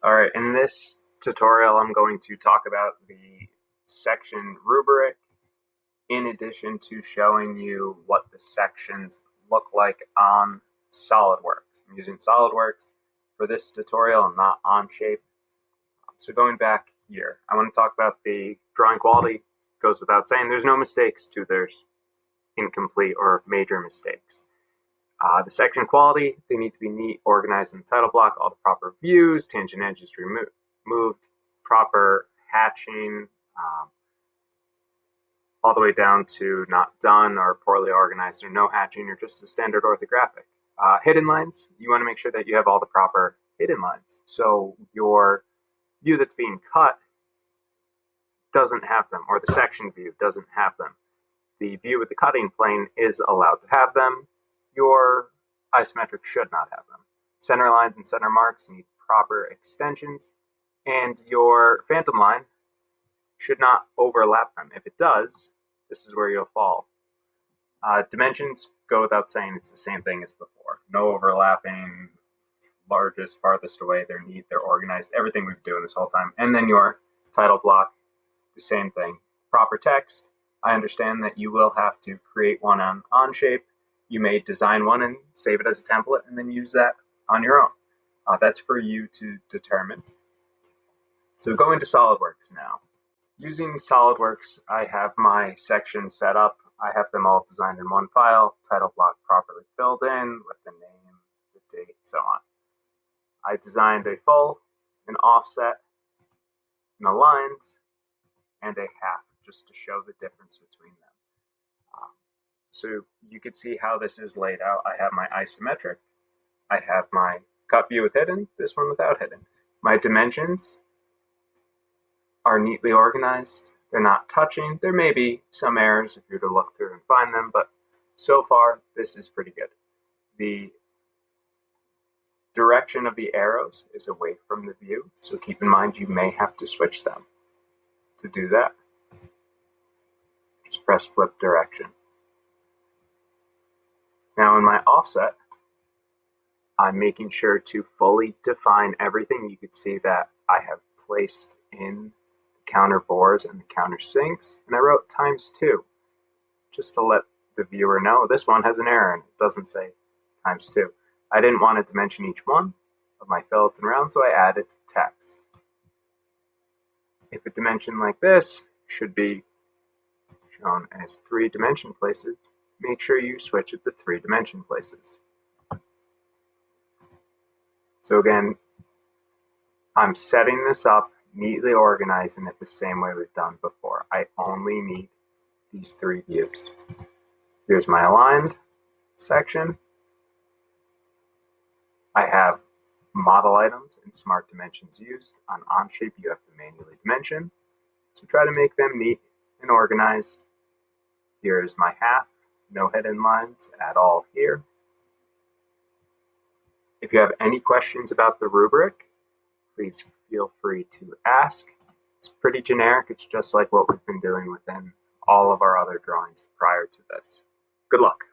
All right, in this tutorial, I'm going to talk about the section rubric in addition to showing you what the sections look like on SolidWorks. I'm using SolidWorks for this tutorial and not Onshape. So going back here, I want to talk about the drawing quality. Goes without saying, there's no mistakes to there's incomplete or major mistakes. The section quality, they need to be neat, organized in the title block, all the proper views, tangent edges removed, proper hatching, all the way down to not done or poorly organized or no hatching or just the standard orthographic. Hidden lines, you want to make sure that you have all the proper hidden lines. So your view that's being cut doesn't have them, or the section view doesn't have them. The view with the cutting plane is allowed to have them. Your isometric should not have them. Center lines and center marks need proper extensions, and your phantom line should not overlap them. If it does, this is where you'll fall. Dimensions go without saying, it's the same thing as before. No overlapping, largest, farthest away, they're neat, they're organized, everything we've been doing this whole time. And then your title block, the same thing. Proper text, I understand that you will have to create one on Onshape. You may design one and save it as a template and then use that on your own. That's for you to determine. So go into SolidWorks now. Using SolidWorks, I have my sections set up. I have them all designed in one file, title block properly filled in with the name, the date, so on. I designed a full, an offset, an aligned, and a half, just to show the difference between them. So you can see how this is laid out. I have my isometric. I have my cut view with hidden, this one without hidden. My dimensions are neatly organized. They're not touching. There may be some errors if you were to look through and find them, but so far this is pretty good. The direction of the arrows is away from the view, so keep in mind you may have to switch them. To do that, just press flip direction. Now in my offset, I'm making sure to fully define everything. You can see that I have placed in the counter bores and the counter sinks, and I wrote ×2, just to let the viewer know this one has an error and it doesn't say ×2. I didn't want to dimension each one of my fillets and rounds, so I added text. If a dimension like this should be shown as 3 dimension places, make sure you switch it to 3 dimension places. So again, I'm setting this up, neatly organizing it the same way we've done before. I only need these 3 views. Here's my aligned section. I have model items and smart dimensions used. On Onshape, you have to manually dimension. So try to make them neat and organized. Here's my half. No hidden lines at all here. If you have any questions about the rubric, please feel free to ask. It's pretty generic. It's just like what we've been doing within all of our other drawings prior to this. Good luck.